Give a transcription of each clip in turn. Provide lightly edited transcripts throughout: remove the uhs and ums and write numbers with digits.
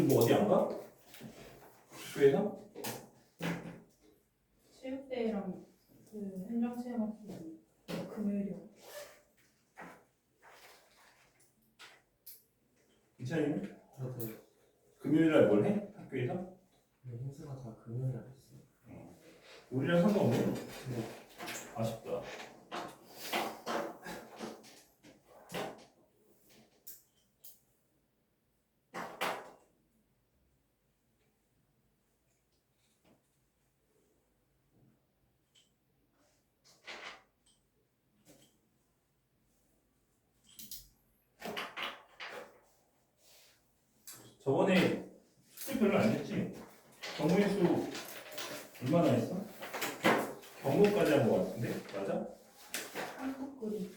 오늘 뭐 어디 안 가? 학교에서? 체육대회랑 그 행정체험학기 금요일이요. 이찬이는? 저도 금요일날 뭘 해? 학교에서? 행사가 다 금요일에 있어요. 우리랑 상관없네. 아쉽다. 저번에 숙제 별로 안 했지? 경우의 수 얼마나 했어? 경고까지 한 거 같은데? 맞아? 한국글이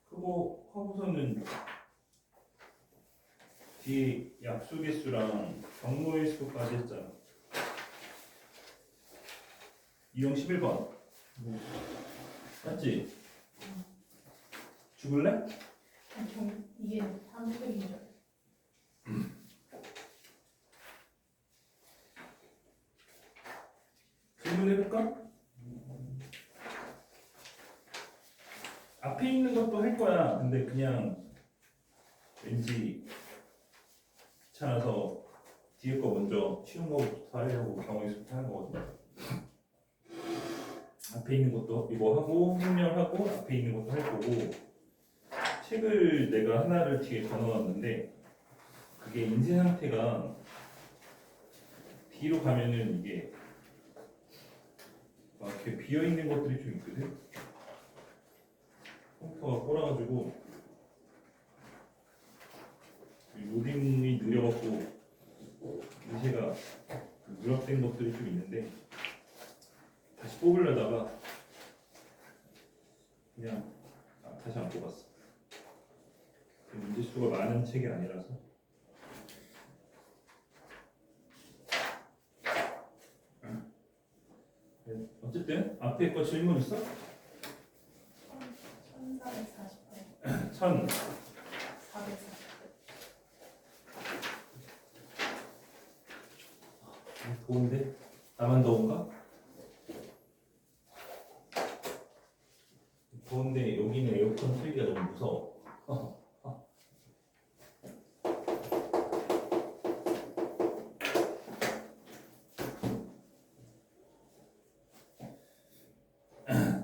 그거 하고서는 뒤에 약속의 수랑 경로의 수까지 했잖아. 이용 11번 맞지? 죽을래? 이게 한국글인 줄 알아요. 질문해볼까? 앞에 있는 것도 할 거야. 근데 그냥 왠지 귀찮아서 뒤에 거 먼저 쉬운 거부터 하려고 경우의 수부터 하는 거거든. 앞에 있는 것도 이거 하고 설명하고 앞에 있는 것도 할 거고, 책을 내가 하나를 뒤에 더 넣었는데 그게 인쇄 상태가 뒤로 가면은 이게 막 이렇게 비어 있는 것들이 좀 있거든. 컴퓨터가 꼬라가지고 로딩이 느려갖고 인쇄가 누락된 것들이 좀 있는데 다시 뽑으려다가 그냥 다시 안 뽑았어. 문제 수가 많은 책이 아니라서. 어쨌든 앞에 거 질문 있어? 1448 천 448 더운데? 나만 더운가? 더운데 여기는 에어컨 틀기가 너무 무서워.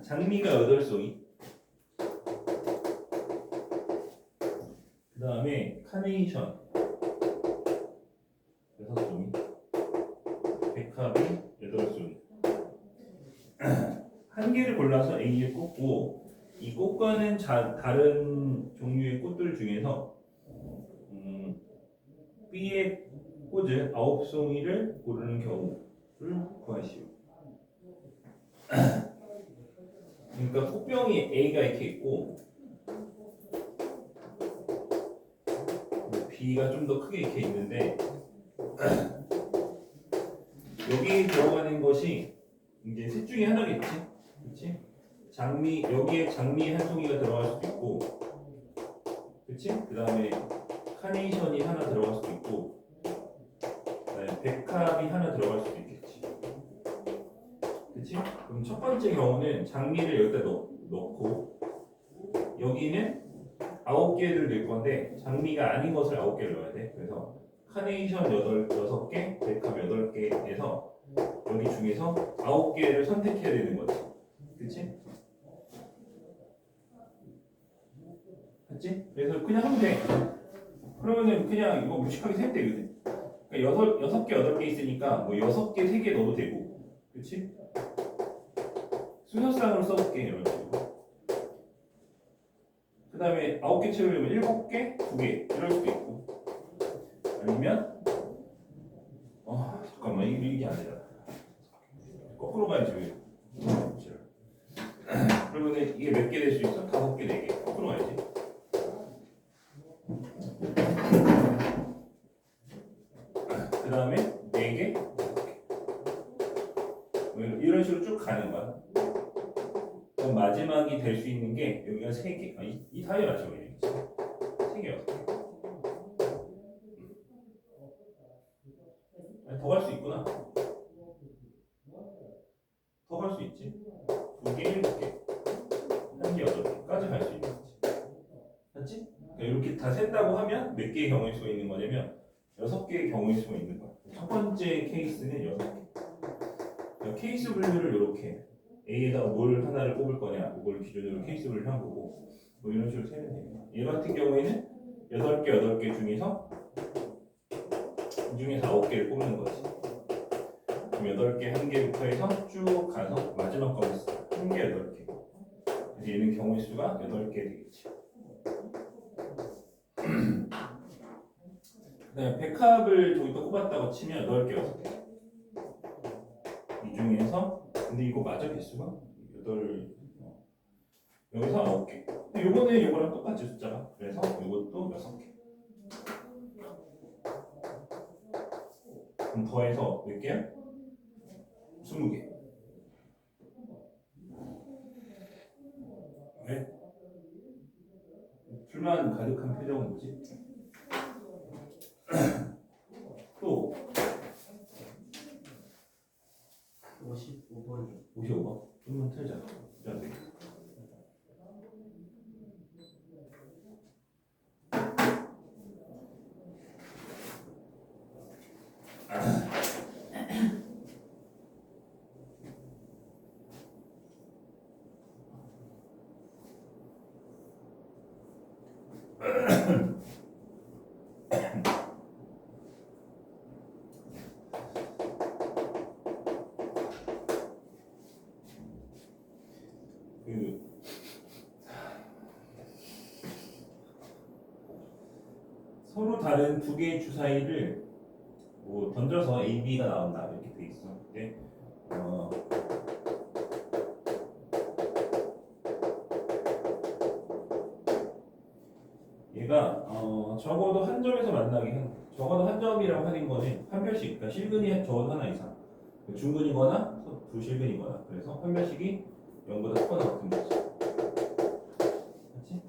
장미가 8송이, 그 다음에 카네이션 6송이, 백합이 8송이. 한 개를 골라서 A에 꽂고, 이 꽃과는 다른 종류의 꽃들 중에서 B에 꽂을 9송이를 고르는 경우를 구하시오. 그러니까 꽃병이 A가 이렇게 있고 B가 좀 더 크게 이렇게 있는데, 여기 들어가는 것이 이제 셋 중에 하나겠지, 그렇지? 장미, 여기에 장미 한 송이가 들어갈 수도 있고, 그렇지? 그 다음에 카네이션이 하나 들어갈 수도 있고, 그다음에 백합이 하나 들어갈 수도 있겠지, 그렇지? 그럼 첫 번째 경우는 장미를 여기다 넣고 여기는 9개를 넣을 건데 장미가 아닌 것을 9개를 넣어야 돼. 그래서 카네이션 6개, 백합 8개 해서 여기 중에서 9개를 선택해야 되는 거지, 그치? 맞지? 그래서 그냥 하면 돼. 그러면은 그냥 이거 무식하게 세면 되거든. 그러니까 6개, 8개 있으니까 뭐 6개, 3개 넣어도 되고, 그치? 순서상으로 써볼게, 이런 식으로. 그 다음에 9개 채우려면 7개, 2개 이럴 수도 있고, 아니면 잠깐만, 이게 아니라 거꾸로 가야지. 왜? 그러면 이게 몇 개 될 수 있어? 5개, 4개. 거꾸로 가야지. 그 다음에 4개, 이런 식으로 쭉 가는 거야. 그럼 마지막이 될 수 있는 게 여기가 3개. 이 다이어 맞죠? 3개였어. 더 갈 수 있구나. 더 갈 수 있지. 2개, 7개, 1개, 8개까지 갈 수 있는 거지. 맞지? 그러니까 이렇게 다 센다고 하면 몇 개의 경우일 수가 있는 거냐면 6개의 경우일 수가 있는 거야. 첫 번째 케이스는 6개. 그러니까 케이스 분류를 이렇게 A에다가 뭘 하나를 뽑을 거냐, 이걸 기준으로 케이스 분류를 한 거고, 뭐 이런 식으로 세면 됩니다. 얘 같은 경우에는 8개 중에서 이 중에서 9개를 뽑는 거지. 그럼 8개, 1개부터 해서 쭉 가서 마지막 거 있어. 1개, 8개. 그래서 얘는 경우의 수가 8개 되겠지. 네, 백합을 저기다 꼽았다고 치면 8개, 6개. 이 중에서, 근데 이거 맞아, 개수가? 8, 여기서 9개. 근데 요거는 요거랑 똑같지, 숫자가. 그래서 요것도 6개. 그럼 더해서 몇 개야? 20개. 왜? 불만 가득한 표정은 뭐지? 또 55번이요. 55번. 좀만 틀자. 안 돼. 그 서로 다른 2개의 주사위를 뭐 던져서 A, B가 나온다 이렇게 돼 있어. 근데 얘가 적어도 한 점에서 만나게 한 적어도 한 점이라고 하는 거는 판별식. 그러니까 실근이 적어도 하나 이상. 중근이거나 부실근이거나. 그래서 판별식이 0보다 크거나 같은 거지. 맞지?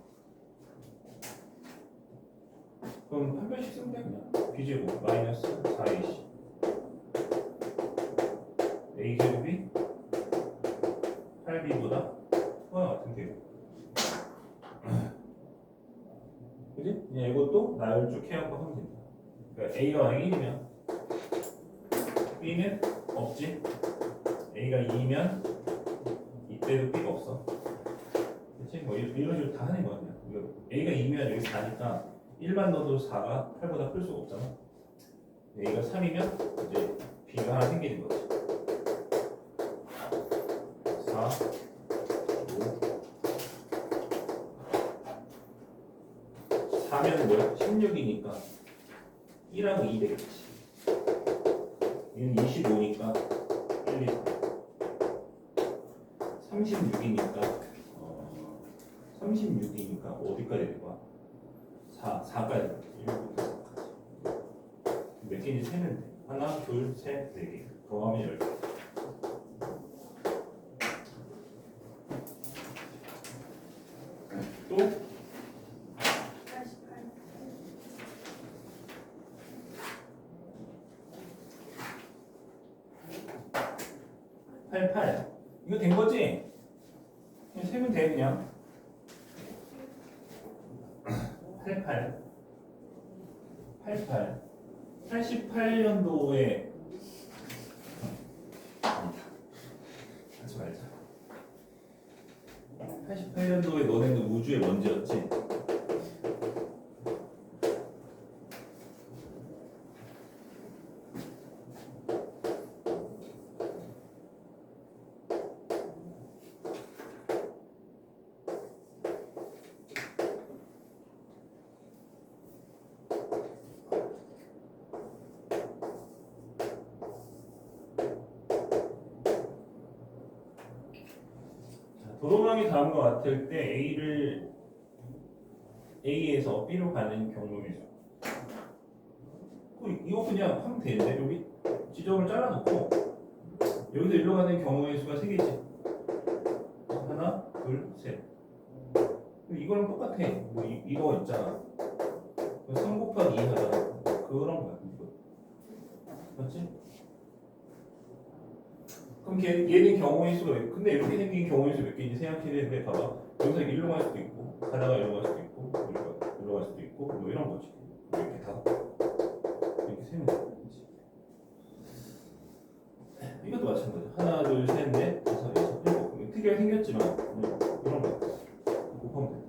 그럼 판별식 쓰면 돼 그냥. B제곱 마이너스 4AC A제곱이 8B보다 크거나 같은 게. 그지? 그냥 이것도 나열쭉 해갖고 하면 됩니다. 그러니까 A가 만약 1이면 B는 없지. A가 2면 이때도 B가 없어. 그치? 뭐 이런 식으로 다 하는 거야 그냥. A가 2면 여기 4니까 1만 넣어도 4가 8보다 클 수가 없잖아. A가 3이면 이제 B가 하나 생기는 거지. 4, 5, 4면 뭐야? 16이니까 1하고 2 되겠지. 얘는 25니까 1, 2, 3. 36이니까 어디까지 되는 거야? 4까지. 1부터 4까지. 몇 개인지 세면 돼. 하나, 둘, 셋, 네 개. 더하면 10개. 또 88. 88. 이거 된 거지? 그냥 세면 돼 그냥. 88. 88년도에 하지 말자. 88년도에 너네는 우주의 먼지였지? 도로망이 다음과 같을 때 A에서 B로 가는 경로의 수. 이거 그냥 하면 되는데 여기 지점을 잘라놓고 여기서 일로 가는 경우의 수가 3개지. 하나, 둘, 셋. 이거랑 똑같아. 뭐 이거 있잖아. 3 곱하기 2 하잖아. 그런 거야. 이거. 맞지? 그럼 얘는 경우의 수가 근데 이렇게 생긴 경우의 수 몇 개인지 생각해야 봐봐. 여기서 일로 갈 수도 있고 가다가 이리로 갈 수도 있고 이리로 갈 수도 있고 뭐 이런 거지. 이렇게 다 이렇게 세면 돼. 그치? 이것도 마찬가지야. 하나 둘셋넷 다섯 여섯 일곱 특이하게 생겼지만 이런 거 곱하면 돼.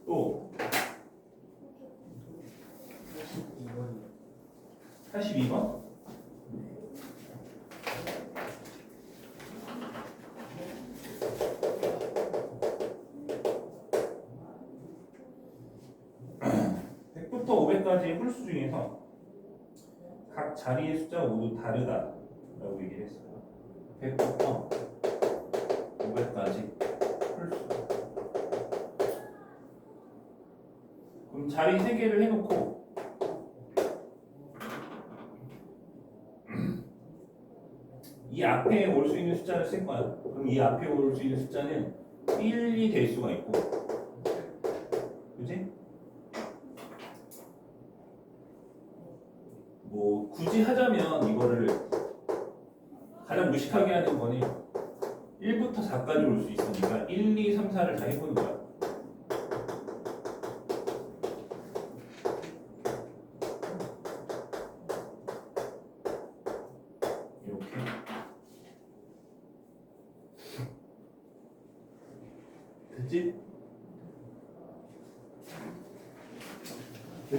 또 82번이요. 82번. 부터 500까지의 홀수 중에서 각 자리의 숫자가 모두 다르다라고 얘기를 했어요. 100부터 500까지 홀수. 그럼 자리 3개를 해놓고 이 앞에 올 수 있는 숫자를 쓸 거야. 그럼 이 앞에 올 수 있는 숫자는 1이 될 수가 있고, 그지? 뭐 굳이 하자면 이거를 가장 무식하게 하는 거는 1부터 4까지 올 수 있으니까 1, 2, 3, 4를 다 해보는 거야. 이렇게. 됐지?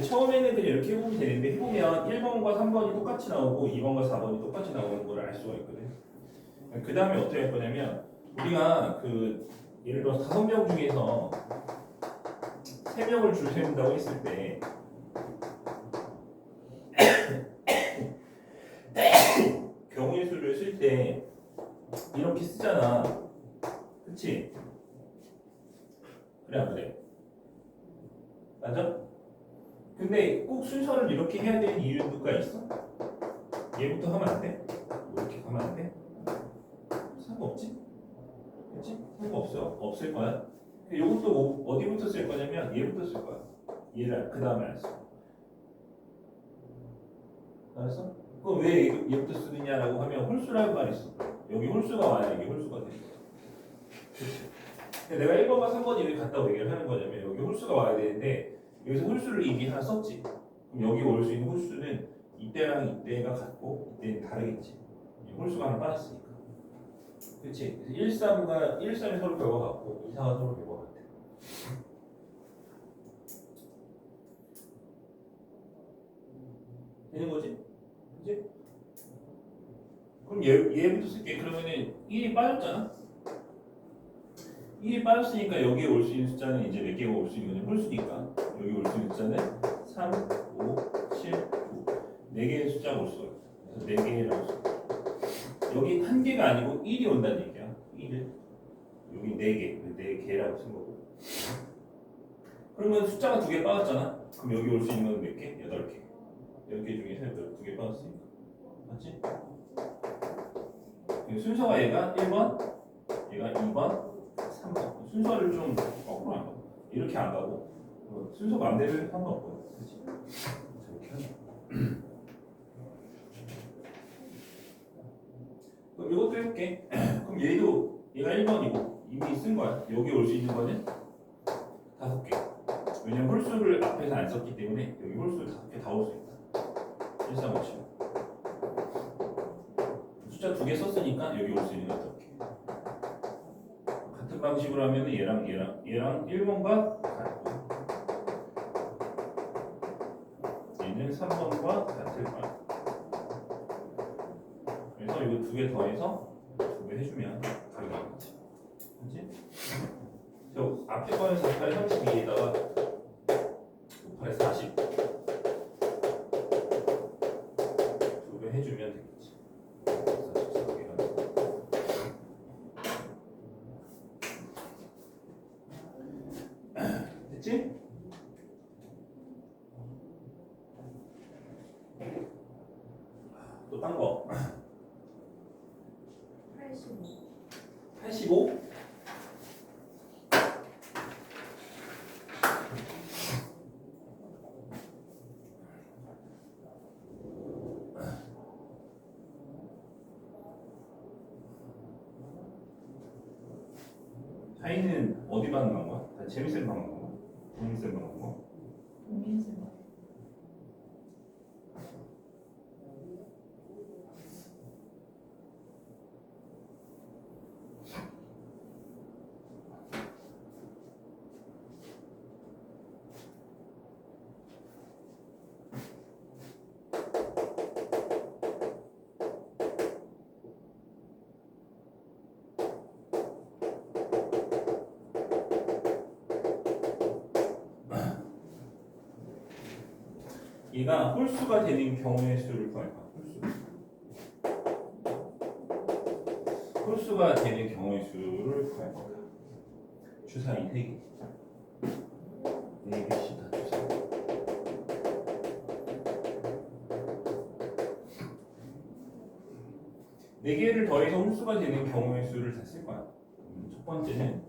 처음에는 그냥 이렇게 해보면 되는데 해보면 1번과 3번이 똑같이 나오고 2번과 4번이 똑같이 나오는 걸 알 수가 있거든. 그 다음에 어떻게 할 거냐면 우리가 예를 들어 5명 중에서 3명을 줄 세운다고 했을 때 경우의 수를 쓸 때 이렇게 쓰잖아. 그치? 그래 안 그래? 맞아? 근데 꼭 순서를 이렇게 해야 되는 이유가 있어? 얘부터 하면 안 돼? 뭐 이렇게 하면 안 돼? 상관없지? 그치? 상관없어. 없을 거야. 이것도 뭐 어디부터 쓸 거냐면 얘부터 쓸 거야. 얘를 그 다음에 안 써. 알았어? 그럼 왜 얘부터 쓰느냐라고 하면 홀수라는 말이 있어. 여기 홀수가 와야 이게 홀수가 돼. 그치? 내가 1번과 3번 이렇게 갖다 얘기를 하는 거냐면 여기 홀수가 와야 되는데 여기서 홀수를 이미 하나 썼지. 그럼 여기 올 수 있는 홀수는 이때랑 이때가 같고 이때는 다르겠지. 홀수가 하나 빠졌으니까. 그치? 1, 3이 서로 결과 같고 2, 4가 서로 결과 같아. 되는 거지? 그치? 그럼 얘부터 쓸게. 그러면은 1이 빠졌잖아? 1이 빠졌으니까 여기에 올 수 있는 숫자는 이제 몇 개가 올 수 있는 거냐? 홀수니까. 여기 올 수 있는 숫자는 3, 5, 7, 9. 4개의 숫자가 올 수가 있어. 그래서 4개라고 써. 여기 한 개가 아니고 1이 온다는 얘기야. 1을. 여기 4개. 4개라고 쓴 거고. 그러면 숫자가 2개 빠졌잖아? 그럼 여기 올 수 있는 건 몇 개? 8개. 10개 중에서 2개 빠졌으니까. 맞지? 순서가 얘가 1번, 얘가 2번, 3번. 순서를 좀 거꾸로 안 가고. 이렇게 안 가고. 순서 맘대로 해도 상관없거든. 그치? 저렇게 하자. 그럼 이것도 해볼게. 그럼 얘가 1번이고 이미 쓴 거야. 여기 올 수 있는 거는 5개. 왜냐면 홀수를 앞에서 안 썼기 때문에 여기 홀수를 5개 다 올 수 있다. 1, 3, 5, 7. 숫자 2개 썼으니까 여기 올 수 있는 건 5개. 같은 방식으로 하면 얘랑 1번과 같고 얘는 3번과 같을 거야. 그래서 이거 2개 더해서 2개 해주면 답이 나오겠지. 그치? 저 앞에 거는 48, 32에다가 58에 40 2배 해주면 되겠지. 44개가 됐지? 또 딴 거 85. 85? 하이는 어디 반응한 거야? 다 재밌을 반응한 거야? 재밌을 반응한 거야? 민쌤. 얘가 홀수가 되는 경우의 수를 구할 거야. 홀수가 되는 경우의 수를 구할 거야. 주사위 3개. 4개씩 다 주사위. 네 개를 더해서 홀수가 되는 경우의 수를 다 쓸 거야. 첫 번째는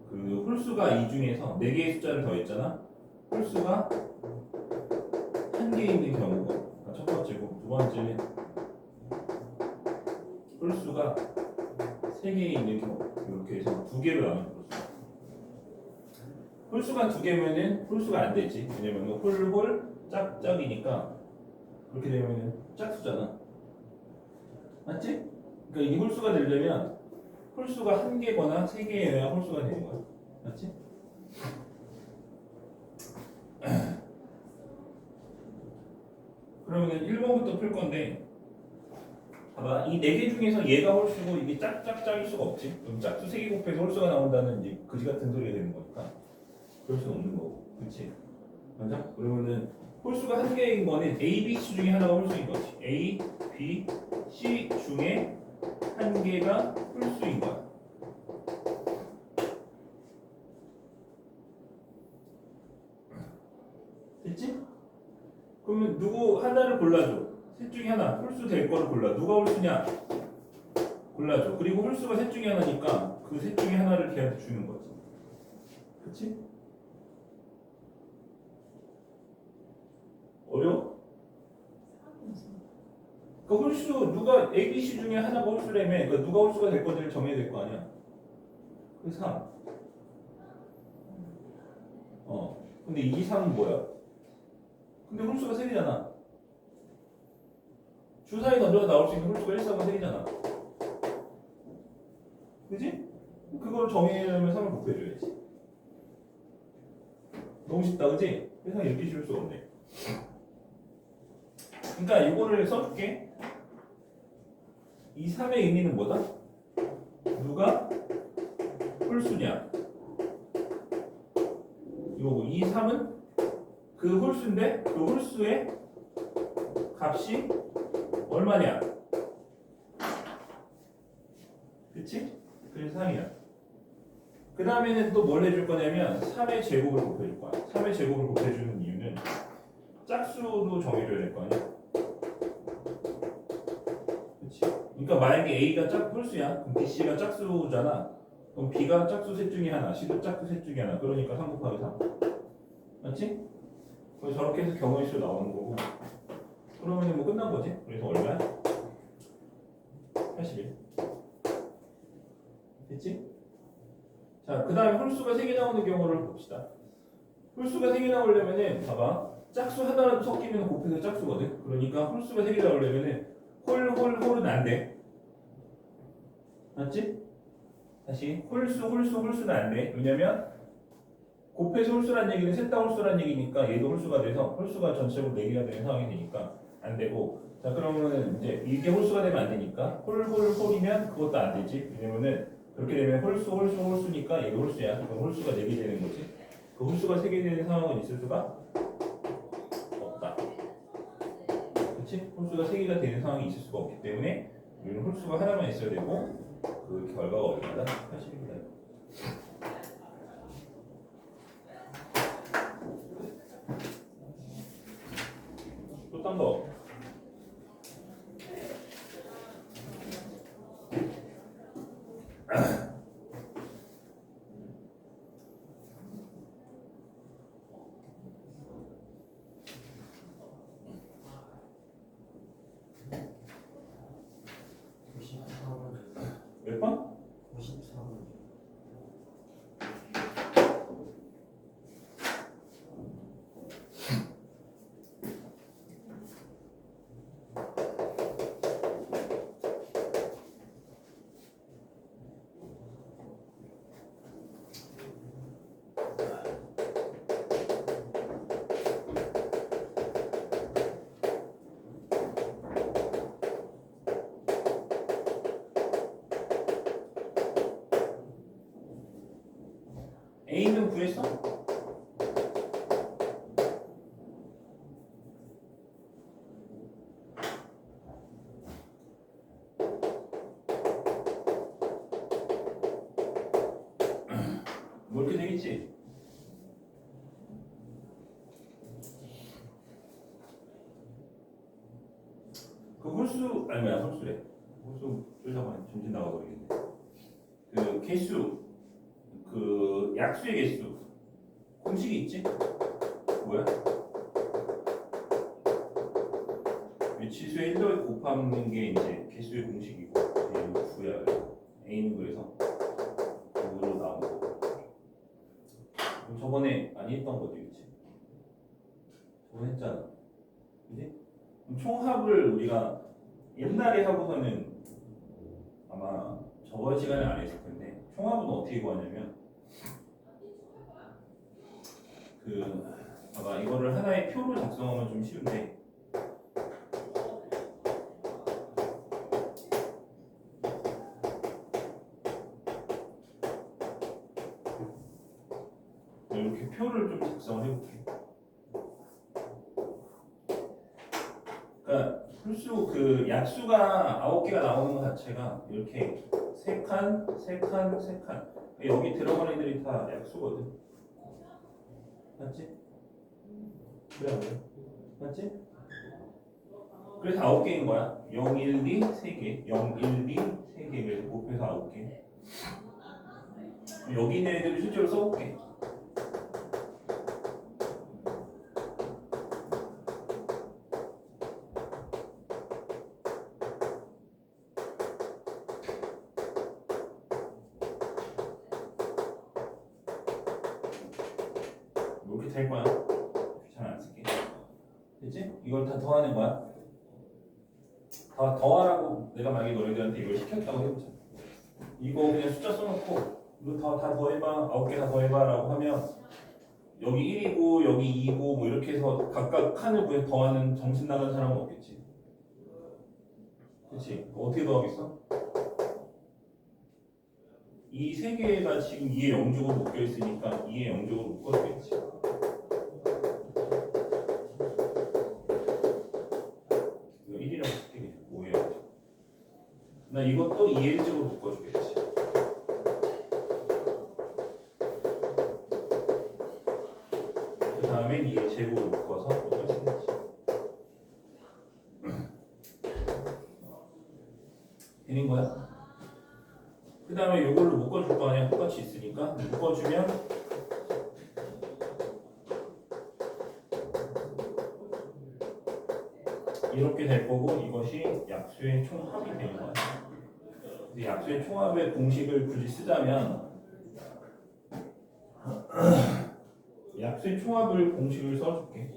그 홀수가 이 중에서 4개의 숫자를 더했잖아. 홀수가 1개 있는 경우가 첫 번째고, 두 번째는 홀수가 3개 있는 경우. 이렇게 해서 2개로 나누는 거죠. 홀수가 2개면은 홀수가 안 되지. 왜냐면 홀 짝짝이니까 그렇게 되면은 짝수잖아. 맞지? 그러니까 이 홀수가 되려면 홀수가 1개거나 3개여야 홀수가 되는 거야. 맞지? 그러면 1번부터 풀 건데, 봐봐. 이 4개 중에서 얘가 홀수고 이게 짝짝짝일 수가 없지. 그럼 짝수 3개 곱해서 홀수가 나온다는 이제 그지 같은 소리가 되는 거니까 그럴 수는 없는 거고. 그치? 맞아? 그러면은 홀수가 1개인 거는 A, B, C 중에 하나가 홀수인 거지. A, B, C 중에 1개가 홀수인 거야. 됐지? 그러면 누구 하나를 골라줘. 셋 중에 하나 홀수 될 거를 골라. 누가 홀수냐? 골라줘. 그리고 홀수가 셋 중에 하나니까 그 셋 중에 하나를 걔한테 주는 거지. 그치? 어려워? 그 홀수 누가 A, B, C 중에 하나가 홀수라며. 그 누가 홀수가 될 건지를 정해야 될 거 아니야. 그 3. 근데 이 3은 뭐야? 근데 홀수가 3개잖아. 주사위 던져서 나올 수 있는 홀수가 1, 3은 3개잖아. 그지? 그걸 정의하려면 3을 곱해줘야지. 너무 쉽다, 그지? 세상에 이렇게 쉬울 수 없네. 그러니까 이거를 써줄게. 이 3의 의미는 뭐다? 누가 홀수냐? 이거고, 이 3은 그 홀수인데 그 홀수의 값이 얼마냐? 그치? 그래서 3이야. 그 다음에는 또 뭘 해줄 거냐면 3의 제곱을 곱해줄 거야. 3의 제곱을 곱해주는 이유는 짝수도 정해줘야 될 거 아니야? 그치? 그러니까 만약에 A가 홀수야. 그럼 BC가 짝수잖아. 그럼 B가 짝수 셋 중에 하나, C도 짝수 셋 중에 하나. 그러니까 3 곱하기 3. 맞지? 그래서 저렇게 해서 경우의 수 나오는 거고. 그러면 뭐 끝난 거지? 그래서 얼마야? 81. 됐지? 자, 그 다음에 홀수가 3개 나오는 경우를 봅시다. 홀수가 3개 나오려면은, 봐봐. 짝수 하나라도 섞이면 곱해서 짝수거든? 그러니까 홀수가 3개 나오려면은, 홀은 안 돼. 맞지? 다시. 홀수는 안 돼. 왜냐면, 곱해서 홀수란 얘기는 셋 다 홀수란 얘기니까 얘도 홀수가 돼서 홀수가 전체적으로 4개가 되는 상황이 되니까 안 되고, 자, 그러면은 이제 이게 홀수가 되면 안 되니까 홀이면 그것도 안 되지. 왜냐면은 그렇게 되면 홀수니까 얘도 홀수야. 그럼 홀수가 4개 되는 거지. 그 홀수가 3개 되는 상황은 있을 수가 없다. 그렇지? 홀수가 3개가 되는 상황이 있을 수가 없기 때문에 우리는 홀수가 하나만 있어야 되고 그 결과가 얼마다? 80입니다. 또 딴 거. 몇 번? 54번. A는 구했어? 뭐 이렇게 되겠지? 그 홀수 아니 뭐야 홀수래. 홀수 쫄다가 정신 나가버리겠네. 그 개수 그 약수의 개수 공식이 있지? 뭐야? 지수의 1로 곱하는 게 이제 개수의 공식이고 A는 9야. A는 그래서 9로 나온 거. 그럼 저번에 안 했던 거지, 그치? 저번에 했잖아. 그치? 그럼 총합을 우리가 옛날에 하고서는 아마 저번 시간에 안 했을 텐데 총합은 어떻게 구하냐면 봐봐 이거를 하나의 표로 작성하면 좀 쉬운데 이렇게 표를 좀 작성을 해볼게. 그러니까 홀수 그 약수가 9개가 나오는 것 자체가 이렇게 세 칸, 세 칸, 세 칸. 여기 들어가는 애들이 다 약수거든. 맞지? 그래, 안 돼? 맞지? 그래서 9개인 거야. 0, 1, 2, 3개. 0, 1, 2, 3개를 곱해서 9개. 여기 있는 애들을 실제로 써볼게. 이렇게 될 거야. 잘 안 쓸게. 됐지? 이걸 다 더하는 거야. 다 더하라고 내가 만약에 너희들한테 이걸 시켰다고 해보자. 이거 그냥 숫자 써놓고 이거 다 더해봐. 9개 다 더해봐 라고 하면 여기 1이고 여기 2고 뭐 이렇게 해서 각각 칸을 구해 더하는 정신 나간 사람은 없겠지. 그치? 어떻게 더하겠어? 이 세 개가 지금 2의 영쪽으로 묶여 있으니까 2의 영쪽으로 묶어주겠지. 이거 1이라고 쓸게. 5예요. 나 이것도 2의 1쪽으로 묶어주겠지. 그 다음에 2의 제곱을 묶어서 묶어주겠지. 되는 거야? 그 다음에 이걸로 묶어줄 거 아니야? 똑같이 있으니까 묶어주면 이렇게 될 거고 이것이 약수의 총합이 되는 거야. 근데 약수의 총합의 공식을 굳이 쓰자면 약수의 총합을 공식을 써줄게.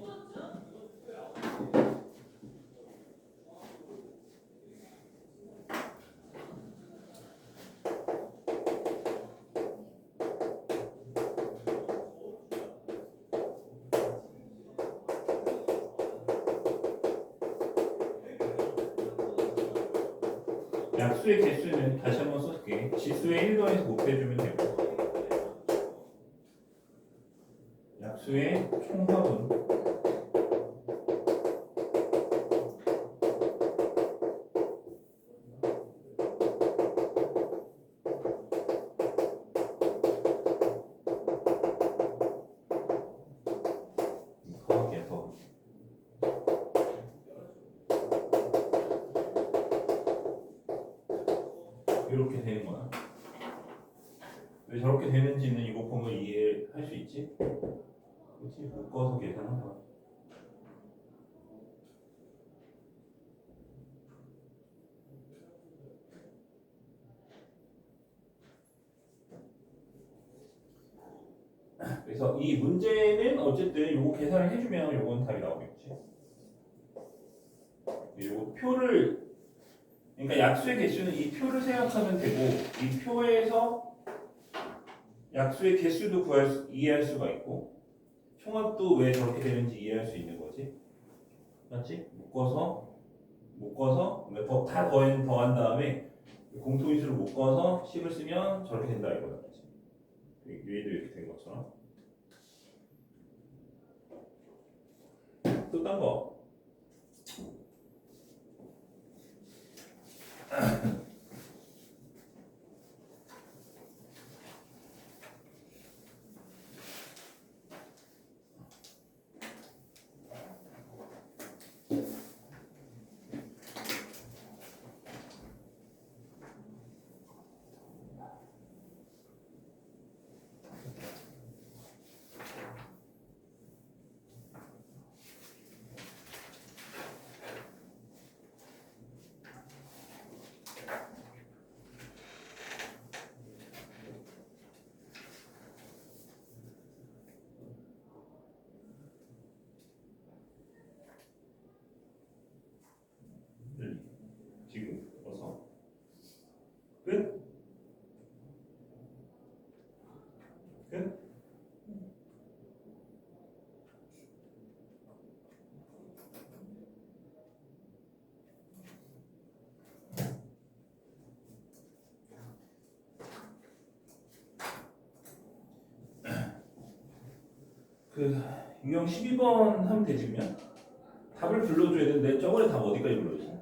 약수의 개수는 다시 한번 써줄게. 지수의 1더해서 곱해주면 되고 약수의 총합은 더하기야 더하기. 이렇게 되는 거야. 왜 저렇게 되는지는 이거 보면 이해할 수 있지? 그렇지? 묶어서 계산한 거야. 그래서 이 문제는 어쨌든 요거 계산을 해주면 요건 답이 나오겠지. 요 표를 그러니까 약수의 개수는 이 표를 생각하면 되고 이 표에서 약수의 개수도 이해할 수가 있고 총합도 왜 저렇게 되는지 이해할 수 있는 거지. 맞지? 묶어서 다 더한 다음에 공통인수를 묶어서 식을 쓰면 저렇게 된다 이거다. 그치? 위에도 이렇게 된 것처럼. 또 딴 거. 지금 어서 끝? 끝? 유형 12번 하면 되지 그냥? 답을 불러줘야 되는데 저번에 답 어디까지 불러줬어?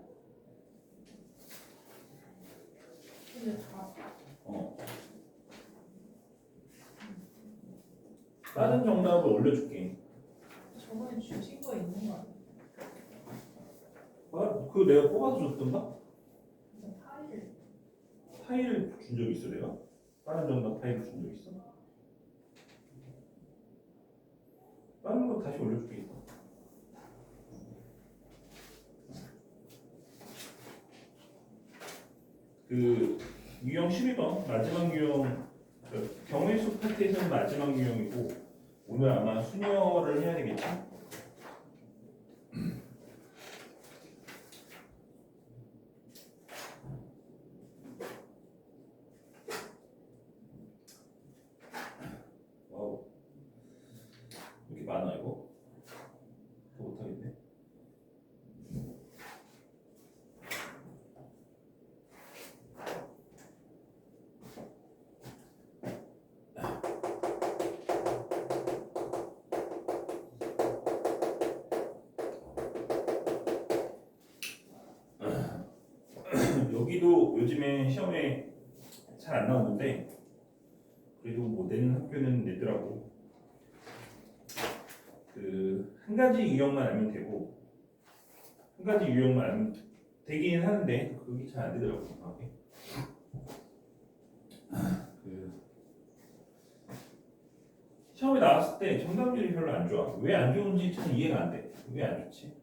근데 다 다른 정답을 올려줄게. 저번에 주신 거 있는 거 아니에요? 그거 내가 뽑아서 줬던가? 그래서 파일 준 적 있어 내가? 다른 정답 파일 준 적 있어? 다른 거 다시 올려줄게. 유형 12번 마지막 유형 경우의 수 파트에서는 마지막 유형이고 오늘 아마 수녀를 해야 되겠지? 와우 이렇게 많아 이거? 더 못하겠네. 여기도 요즘에 시험에 잘 안 나오는데 그래도 뭐 내는 학교는 내더라고. 한 가지 유형만 알면 되고 한 가지 유형만 알면 되긴 하는데 그게 잘 안 되더라고. 정확하게. 시험에 나왔을 때 정답률이 별로 안 좋아. 왜 안 좋은지 참 이해가 안 돼. 왜 안 좋지?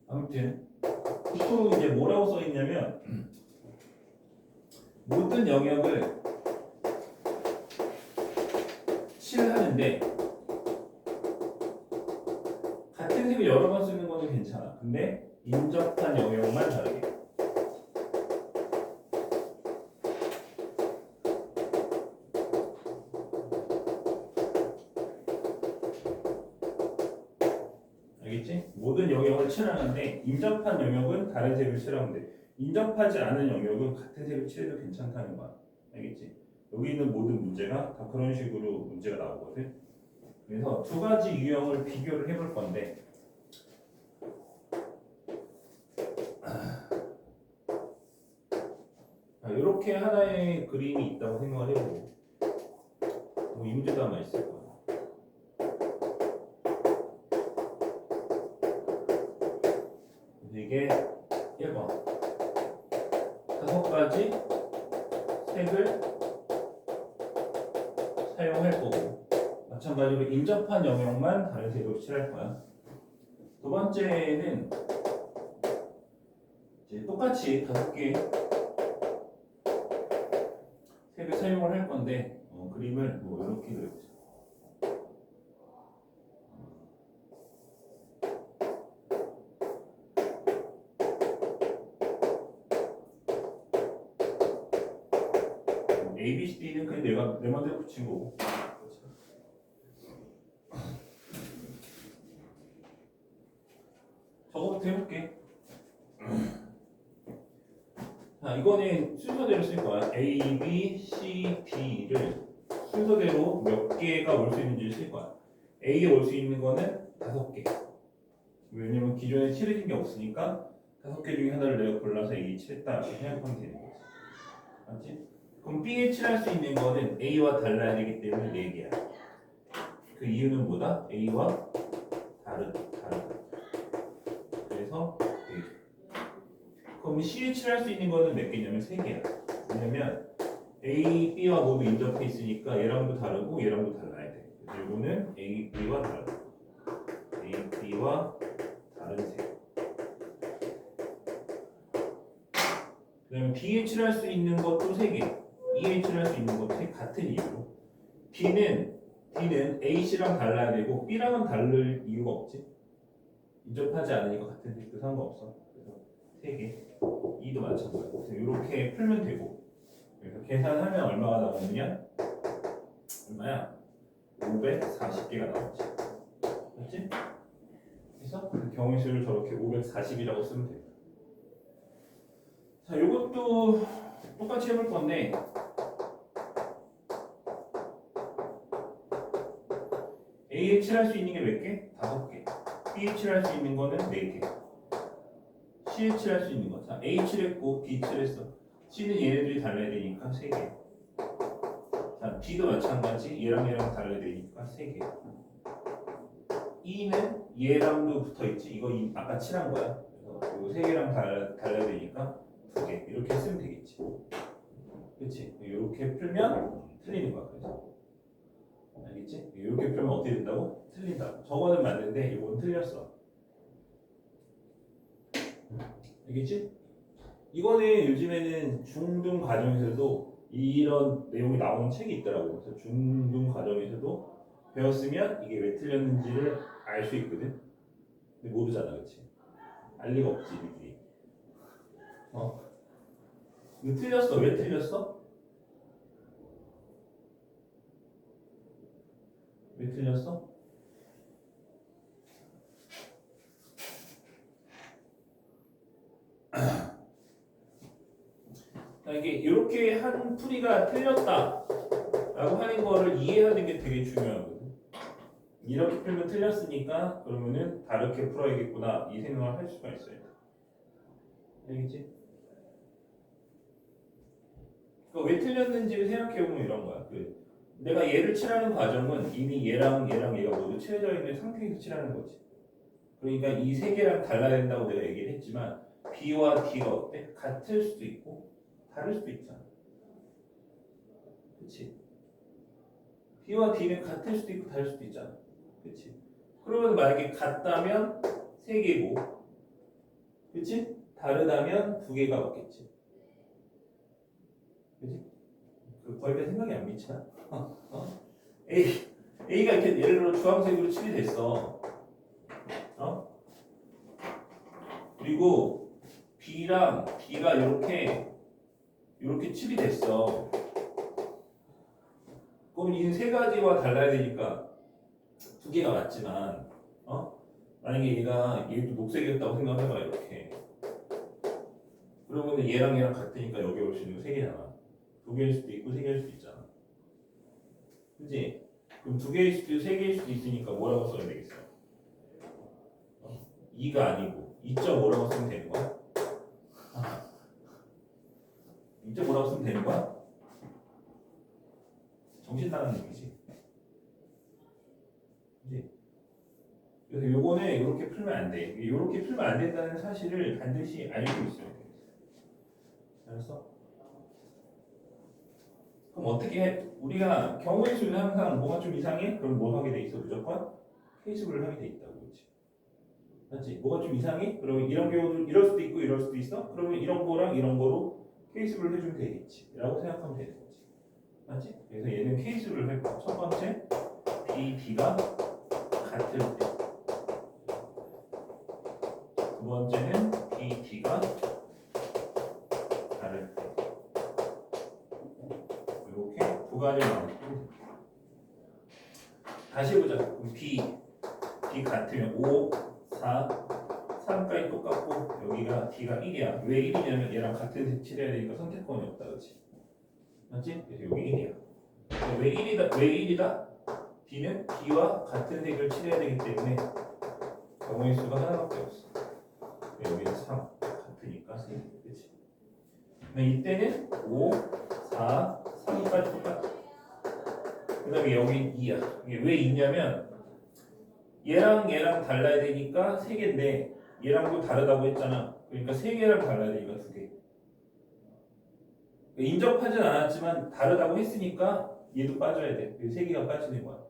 아무튼 보통 이제 뭐라고 써 있냐면 모든 영역을 칠하는데 같은 색을 여러 번 쓰는 거는 괜찮아. 근데 인접한 영역만 다르게. 알겠지? 모든 영역을 칠하는데 인접한 영역은 다른 색을 칠하면 돼. 인접하지 않은 영역은 같은 색을 칠해도 괜찮다는 거야. 알겠지? 여기 있는 모든 문제가 다 그런 식으로 문제가 나오거든. 그래서 두 가지 유형을 비교를 해볼 건데 이렇게 하나의 그림이 있다고 생각을 해보고 뭐 이 문제도 아마 있을 거야. 이게 1번 5가지 색을 사용할 거고 마찬가지로 인접한 영역만 다른 색으로 칠할 거야. 두 번째는 이제 똑같이 5개 색을 때 사용을 할 건데 그림을 뭐 이렇게 그려보자. A, B, C, D는 그냥 내가 내 맘대로 붙인 거고. 저거부터 해볼게. 자, 이거는 순서대로 쓸 거야. A, B, C, D를 순서대로 몇 개가 올 수 있는지 쓸 거야. A에 올 수 있는 거는 5개. 왜냐면 기존에 칠해진 게 없으니까 5개 중에 하나를 내가 골라서 A에 칠했다 이렇게 생각하면 되는 거지. 맞지? 그럼 B에 칠할 수 있는 거는 A와 달라야 되기 때문에 4개야. 그 이유는 뭐다? A와 다르다. 그래서 4개. 그럼 C에 칠할 수 있는 거는 몇 개냐면 3개야. 왜냐면 A, B와 모두 인터페이스니까 얘랑도 다르고 얘랑도 달라야 돼. 그래서 이거는 A, B와 다르다. A, B와 다른 색. 그 다음에 B에 칠할 수 있는 것도 3개. E에 칠할 수 있는 것도 같은 이유로. D는 A, C랑 달라야 되고 B랑은 다를 이유가 없지. 인접하지 않으니까 같은 색도 상관없어. 그래서 3개. E도 마찬가지고. 그래서 이렇게 풀면 되고. 그래서 계산하면 얼마가 나오느냐? 얼마야? 540개가 나오지. 맞지? 그래서 그 경우의 수를 저렇게 540이라고 쓰면 돼요. 자, 이것도 똑같이 해볼 건데 A에 칠할 수 있는 게 몇 개? 5개. B에 칠할 수 있는 거는 4개. C에 칠할 수 있는 거. 자, A 칠했고 B 칠했어. C는 얘네들이 달라야 되니까 3개. 자, D도 마찬가지. 얘랑 달라야 되니까 3개. E는 얘랑도 붙어있지. 이거 아까 칠한 거야. 그래서 이거 3개랑 달라야 되니까 2개. 이렇게 쓰면 되겠지. 그치? 이렇게 풀면 틀리는 거야. 그래서 알겠지? 이렇게 풀면 어떻게 된다고? 틀린다고. 저거는 맞는데 이건 틀렸어. 알겠지? 이거는 요즘에는 중등 과정에서도 이런 내용이 나오는 책이 있더라고. 그래서 중등 과정에서도 배웠으면 이게 왜 틀렸는지를 알 수 있거든. 근데 모르잖아, 그렇지? 알 리가 없지, 니들이. 이거 틀렸어. 왜 틀렸어? 왜 틀렸어? 이게 이렇게 한 풀이가 틀렸다라고 하는 거를 이해하는 게 되게 중요하거든. 이렇게 풀면 틀렸으니까 그러면은 다르게 풀어야겠구나 이 생각을 할 수가 있어요. 알겠지? 그러니까 왜 틀렸는지를 생각해보면 이런 거야. 내가 얘를 칠하는 과정은 이미 얘랑 얘가 모두 칠해져 있는 상태에서 칠하는 거지. 그러니까 이 3개랑 달라야 된다고 내가 얘기를 했지만 B와 D가 어때? 같을 수도 있고 다를 수도 있잖아. 그치? B와 D는 같을 수도 있고 다를 수도 있잖아. 그치? 그러면 만약에 같다면 3개고 그치? 다르다면 2개가 없겠지. 그치? 거기까지 생각이 안 미치나? A가 이렇게 예를 들어 주황색으로 칠이 됐어. 그리고 B랑 D가 이렇게 칠이 됐어. 그럼 이 3가지와 달라야 되니까 2개가 맞지만, 만약에 얘도 녹색이었다고 생각해봐, 이렇게. 그러면 얘랑 같으니까 여기 올 수 있는 거 3개잖아. 2개일 수도 있고 3개일 수도 있잖아. 그치? 그럼 2개일 수도 있고 3개일 수도 있으니까 뭐라고 써야 되겠어? 2가 아니고 2.5라고 쓰면 되는 거야? 2.5라고 쓰면 되는 거야? 정신 나가는 얘기지. 그치? 그래서 요거는 이렇게 풀면 안 돼. 이렇게 풀면 안 된다는 사실을 반드시 알고 있어야 돼. 알았어? 그럼 어떻게 해? 우리가 경우의 수는 항상 뭐가 좀 이상해? 그럼 뭐 하게 돼 있어? 무조건 케이스별로 하게 돼 있다고. 그렇지? 맞지? 뭐가 좀 이상해? 그러면 이런 경우도 이럴 수도 있고 이럴 수도 있어? 그러면 이런 거랑 이런 거로 케이스별로 해주면 되겠지 라고 생각하면 되는 거지. 맞지? 그래서 얘는 케이스를 할 거야. 첫 번째 B, D가 같을 때. 두 번째는 B, D가 다를 때. 이렇게 두 가지를 나누고 다시 해보자. 그럼 B 같으면 5, 4, 3까지 똑같고 여기가 D가 1이야. 왜 1이냐면 얘랑 같은 색 칠해야 되니까 선택권이 없다, 그렇지? 맞지? 그래서 여기 1이야. 왜 1이다? 왜 1이다? D는 B와 같은 색을 칠해야 되기 때문에 경우의 수가 하나밖에 없어. 여기는 3 같으니까 3, 그렇지? 이때는 5, 4, 3까지 똑같아. 그 다음에 여기 2야. 이게 왜 2냐면 얘랑 달라야 되니까 3개인데 얘랑도 다르다고 했잖아. 그러니까 3개랑 달라야 되니까 2개. 인접하진 않았지만 다르다고 했으니까 얘도 빠져야 돼. 그래서 3개가 빠지는 거야.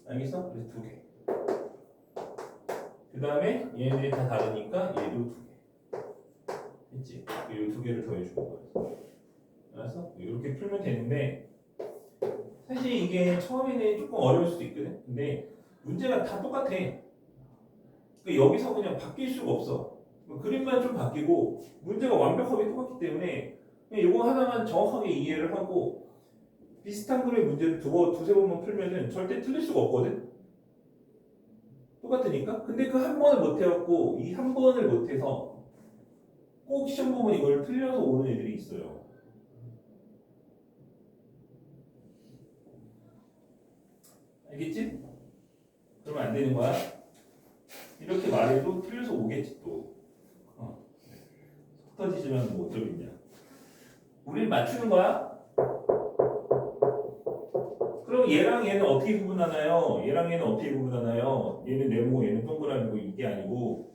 알겠어? 그래서 2개. 그 다음에 얘네들이 다 다르니까 얘도 2개. 됐지? 이 2개를 더해주는 거야. 알았어? 이렇게 풀면 되는데 사실 이게 처음에는 조금 어려울 수도 있거든. 근데 문제가 다 똑같아. 그러니까 여기서 그냥 바뀔 수가 없어. 그림만 좀 바뀌고 문제가 완벽하게 똑같기 때문에 그냥 이거 하나만 정확하게 이해를 하고 비슷한 그림의 문제를 두세 번만 풀면은 절대 틀릴 수가 없거든. 똑같으니까. 근데 그 한 번을 못 해갖고 이 한 번을 못 해서 꼭 시험 보면 이걸 틀려서 오는 애들이 있어요. 알겠지? 그러면 안 되는 거야. 이렇게 말해도 틀려서 오겠지 또. 속 터지지만 뭐 어쩌겠냐. 우린 맞추는 거야. 그럼 얘랑 얘는 어떻게 구분하나요? 얘랑 얘는 어떻게 구분하나요? 얘는 네모고 얘는 동그라미고 이게 아니고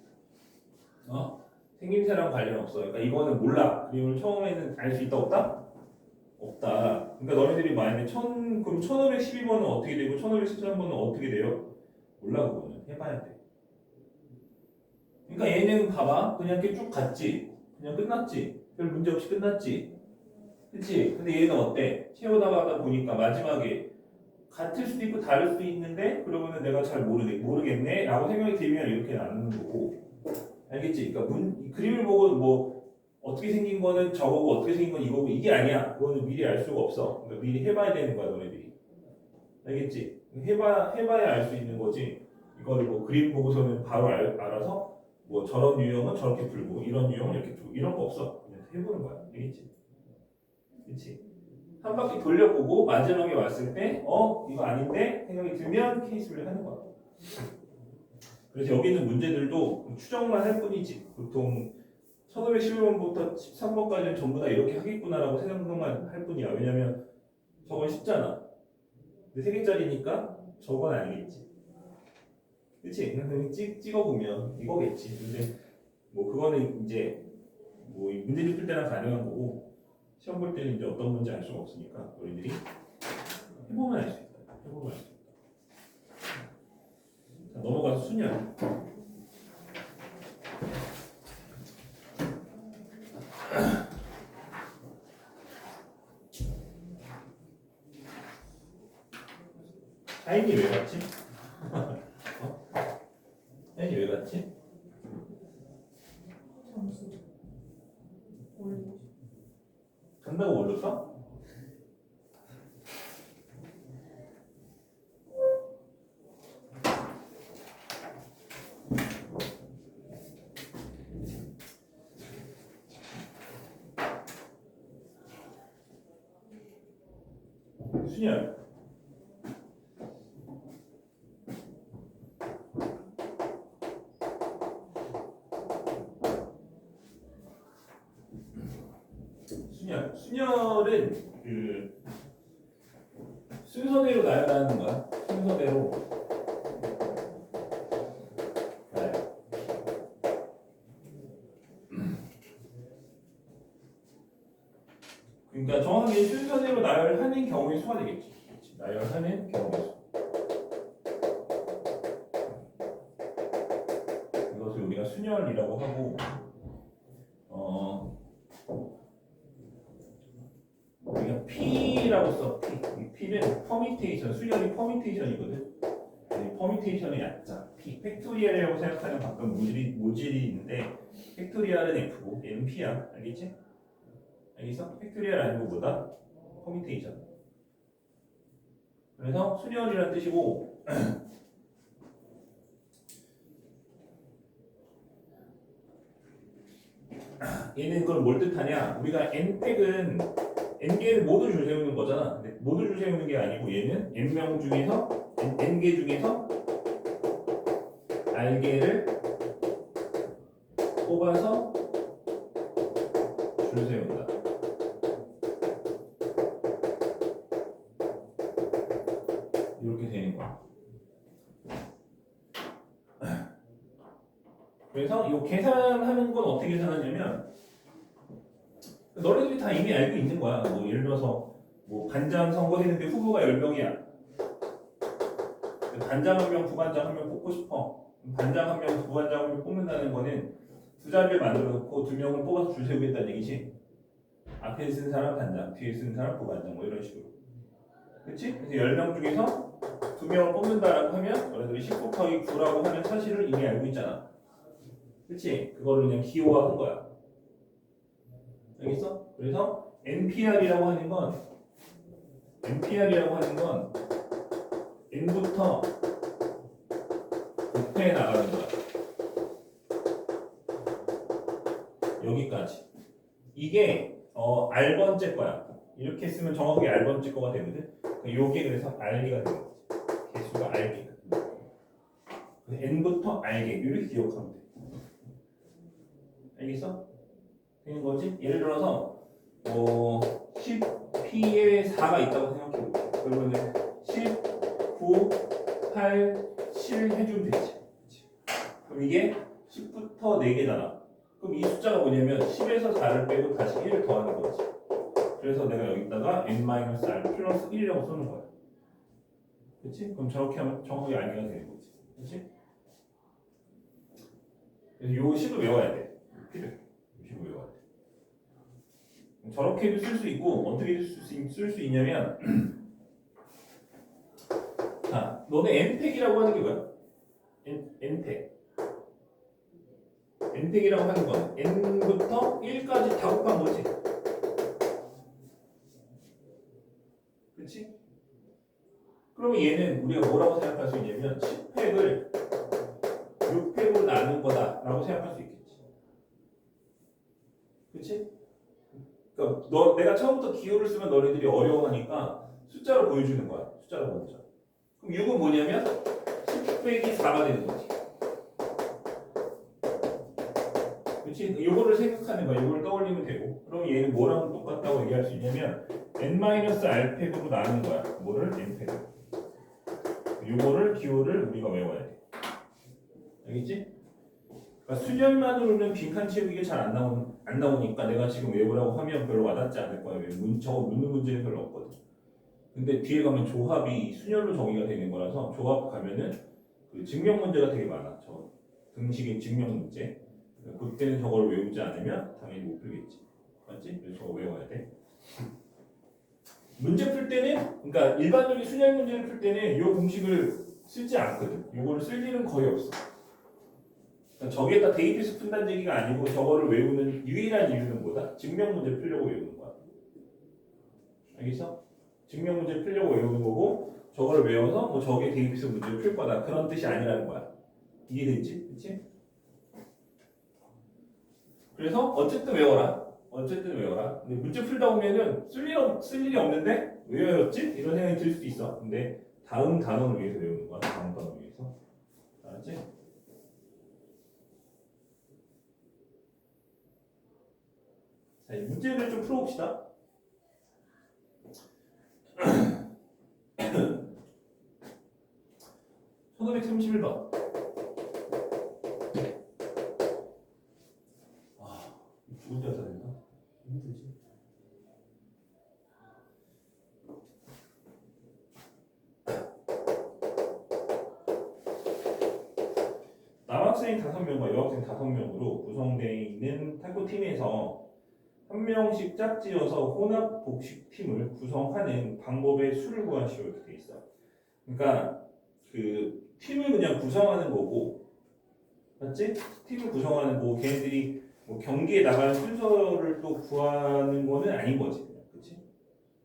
생김새랑 관련 없어. 그러니까 이거는 몰라. 그림을 처음에는 알 수 있다 없다? 없다. 그러니까 너희들이 만약에 그럼 1512번은 어떻게 되고 1513번은 어떻게 돼요? 몰라. 그거는 해봐야 돼. 그러니까 얘는 봐봐. 그냥 이렇게 쭉 갔지. 그냥 끝났지. 별 문제 없이 끝났지. 그치? 근데 얘는 어때? 채워나가다 보니까 마지막에 같을 수도 있고 다를 수도 있는데 그러면은 내가 잘 모르겠네 라고 생각이 들면 이렇게 나누는 거고. 알겠지? 그러니까 그림을 보고 뭐 어떻게 생긴 거는 저거고 어떻게 생긴 건 이거고 이게 아니야. 그거는 미리 알 수가 없어. 그러니까 미리 해봐야 되는 거야 너네들이. 알겠지? 해봐야 알 수 있는 거지. 이거를 뭐 그림 보고서는 바로 알아서 뭐 저런 유형은 저렇게 풀고 이런 유형은 이렇게 풀고 이런 거 없어. 그냥 해보는 거야. 알겠지? 그렇지? 한 바퀴 돌려보고 마지막에 왔을 때 이거 아닌데 생각이 들면 케이스를 하는 거야. 그래서 여기 있는 문제들도 추정만 할 뿐이지 보통 1511번부터 13번까지는 전부 다 이렇게 하겠구나라고 생각만 할 뿐이야. 왜냐면 저건 쉽잖아. 근데 3개짜리니까 저건 아니겠지. 그치? 그냥 찍어보면 이거겠지. 근데 뭐 그거는 이제 뭐 문제집 풀 때나 가능한 거고 시험 볼 때는 이제 어떤 문제 알 수가 없으니까 너희들이 해보면 알 수 있다. 해보면 알 수 있다. 자, 넘어가서 순열. 하인이 왜 갔지? 하인이 왜 갔지? 점수 올리고 싶어. 간다고 올렸어? 순열. 순열은 그 순서대로 나열하는 거야. 순서대로 나열. 그러니까 정확하게 순서대로 나열하는 경우의 수가 되겠지. 나열하는 경우의 수. 이것을 우리가 순열이라고 하고 우리가 P P라고 써. P. 이 P는 퍼미테이션, 수열이 퍼미테이션이거든. 이 퍼미테이션의 약자. P. 팩토리얼이라고 생각하는 가끔 모질이 있는데 팩토리얼은 F고 얘는 P야. 알겠지? 알겠어? 팩토리얼 아니고 뭐다? 퍼미테이션. 그래서 수열이라는 뜻이고 얘는 그걸 뭘 뜻하냐? 우리가 n팩은 n개를 모두 줄 세우는 거잖아. 근데 모두 줄 세우는 게 아니고 얘는 n명 중에서 n개 중에서 r개를 뽑아서 줄 세운다. 이렇게 되는 거야. 그래서 이 계산하는 건 어떻게 계산하냐면 너네들이 다 이미 알고 있는 거야. 뭐 예를 들어서 뭐 반장 선거했는데 후보가 10명이야. 반장 한 명, 부반장 한 명 뽑고 싶어. 반장 한 명, 부반장 한 명 뽑는다는 거는 두 자리를 만들어 놓고 두 명을 뽑아서 줄 세우겠다는 얘기지. 앞에 쓴 사람 반장, 뒤에 쓴 사람 부반장 뭐 이런 식으로. 그렇지? 그래서 10명 중에서 두 명을 뽑는다라고 하면 너네들이 10 곱하기 9라고 하는 사실을 이미 알고 있잖아. 그렇지? 그거를 그냥 기호화한 거야. 알겠어? 그래서 NPR이라고 하는 건 N부터 9회에 나가는 거야. 여기까지. 이게 R번째 거야. 이렇게 쓰면 정확하게 R번째 거가 되거든. 요게 그래서 R개가 되는 거지. 개수가 R개가. N부터 R개 이렇게 기억하면 돼. 알겠어? 되는 거지? 예를 들어서 10P에 4가 있다고 생각해볼게. 그러면은 10, 9, 8, 7 해주면 되지. 그럼 이게 10부터 4개잖아. 그럼 이 숫자가 뭐냐면 10에서 4를 빼고 다시 1을 더하는 거지. 그래서 내가 여기다가 n-r 플러스 1이라고 쓰는 거야. 그렇지? 그럼 저렇게 하면 정확하게 알기가 되는 거지. 그렇지? 그래서 요 식을 외워야 돼. 필요해. 요 식을 외워야 돼. 저렇게도 쓸 수 있고 어떻게 쓸 수 있냐면 자, 너네 n팩이라고 하는 게 뭐야? n팩. n팩이라고 하는 건 n부터 1까지 다 곱한 거지. 그렇지? 그러면 얘는 우리가 뭐라고 생각할 수 있냐면 10팩을 6팩으로 나눈 거다라고 생각할 수 있겠지. 그렇지? 그러니까 내가 처음부터 기호를 쓰면 너희들이 어려워하니까 숫자로 보여주는 거야. 숫자로 먼저. 그럼 6은 뭐냐면 10 빼기 4가 되는 거지. 그렇지? 이거를 생각하는 거야. 이걸 떠올리면 되고. 그럼 얘는 뭐랑 똑같다고 얘기할 수 있냐면 n-r팩으로 나누는 거야. 뭐를? n팩을. 이거를 기호를 우리가 외워야 돼. 알겠지? 그러니까 수련만으로는 빈칸 채우기가 잘 안 나오니까 내가 지금 외우라고 하면 별로 와닿지 않을 거야. 저거 묻는 문제는 별로 없거든. 근데 뒤에 가면 조합이 순열로 정의가 되는 거라서 조합 가면은 그 증명 문제가 되게 많아. 저 등식의 증명 문제. 그때는 저걸 외우지 않으면 당연히 못 풀겠지. 맞지? 그래서 저거 외워야 돼. 문제 풀 때는, 그러니까 일반적인 순열 문제를 풀 때는 이 공식을 쓰지 않거든. 이거를 쓸 일은 거의 없어. 그러니까 저기에다 대입해서 푼다는 얘기가 아니고 저거를 외우는 유일한 이유는 뭐다? 증명 문제 풀려고 외우는 거야. 알겠어? 증명 문제 풀려고 외우는 거고 저거를 외워서 뭐 저기에 대입해서 문제를 풀 거다. 그런 뜻이 아니라는 거야. 이해되지? 그치? 그래서 어쨌든 외워라. 근데 문제 풀다 보면은 쓸 일이 없는데 왜 외웠지? 이런 생각이 들 수도 있어. 근데 다음 단어를 위해서 외우는 거야. 다음 단어를 위해서. 알았지? 자, 이 문제를 좀 풀어봅시다. (1531번) 죽을 때 어디다 된다? 힘들지. 남학생 5명과 여학생 5명으로 구성되어 있는 탁구팀에서 한 명씩 짝지어서 혼합 복식 팀을 구성하는 방법의 수를 구하시오 이렇게 돼 있어. 그러니까 그 팀을 그냥 구성하는 거고, 맞지? 팀을 구성하는 거고 걔네들이 뭐 경기에 나갈 순서를 또 구하는 거는 아닌 거지, 그냥. 그렇지?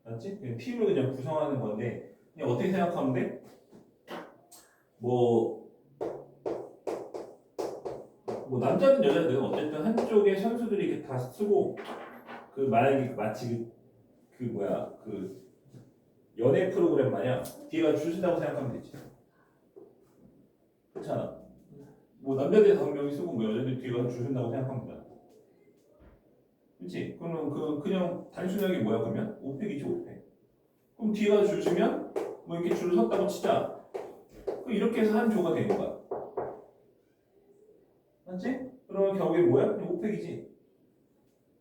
맞지? 그냥 팀을 그냥 구성하는 건데 그냥 어떻게 생각하면 돼? 뭐 남자든 여자든 어쨌든 한쪽에 선수들이 이렇게 다 쓰고 그 만약에 마치 그 연애 프로그램 마냥 뒤가 줄 서다고 생각하면 되지. 그렇잖아. 뭐 남자들 5명이 쓰고 뭐 여자들 뒤가 줄 서다고 생각하면 돼. 그렇지? 그러면 그냥 단순하게 뭐야 그러면 5팩이지 5팩. 그럼 뒤가 줄 서면 뭐 이렇게 줄을 섰다고 치자. 그럼 이렇게 해서 한 조가 되는 거야. 맞지? 그러면 결국에 뭐야? 그냥 5팩이지.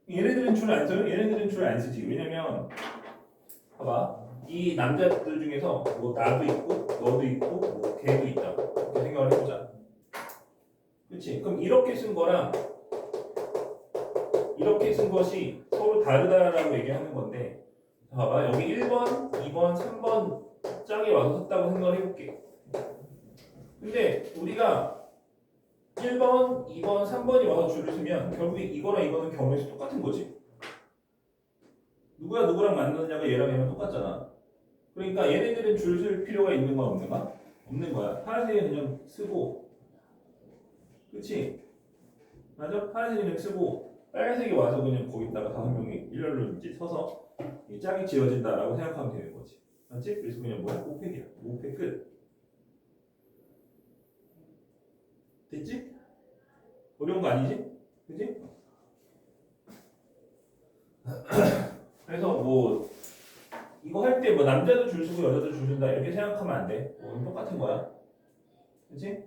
얘네들은 줄 안 써요? 얘네들은 줄 안 쓰지. 왜냐면 봐봐. 이 남자들 중에서 뭐 나도 있고 너도 있고 뭐 걔도 있다. 이렇게 생각을 해보자. 그렇지? 그럼 이렇게 쓴 거랑 이렇게 쓴 것이 서로 다르다라고 얘기하는 건데 봐봐. 여기 1번, 2번, 3번 짝이 와서 섰다고 생각을 해볼게. 근데 우리가 1번, 2번, 3번이 와서 줄을 서면 결국에 이거랑 이거는 경우에서 똑같은 거지. 누구야 누구랑 만나느냐가 얘랑 얘랑 똑같잖아. 그러니까 얘네들은 줄 쓸 필요가 있는 거야 없는가? 없는 거야. 파란색은 그냥 쓰고, 그치? 맞아? 파란색은 그냥 쓰고 빨간색이 와서 그냥 거기다가 5명이 일렬로 이제 서서 이 짝이 지어진다라고 생각하면 되는 거지. 맞지? 그래서 그냥 뭐야? 5팩이야. 5팩 끝. 됐지? 어려운 거 아니지? 그치? 그래서 뭐 이거 할 때 뭐 남자도 줄 서고 여자도 줄 선다 이렇게 생각하면 안 돼. 똑같은 거야. 그치?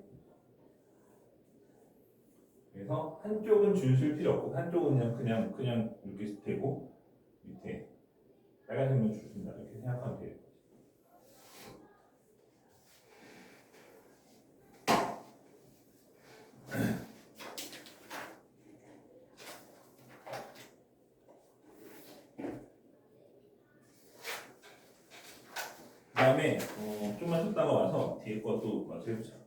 그래서 한쪽은 줄 쓸 필요 없고 한쪽은 그냥 이렇게 되고 밑에 빨간색만 줄 쓴다 이렇게 생각하면 돼요. 그 다음에 좀만 쉬었다가 와서 뒤에 것도 마저 해보자.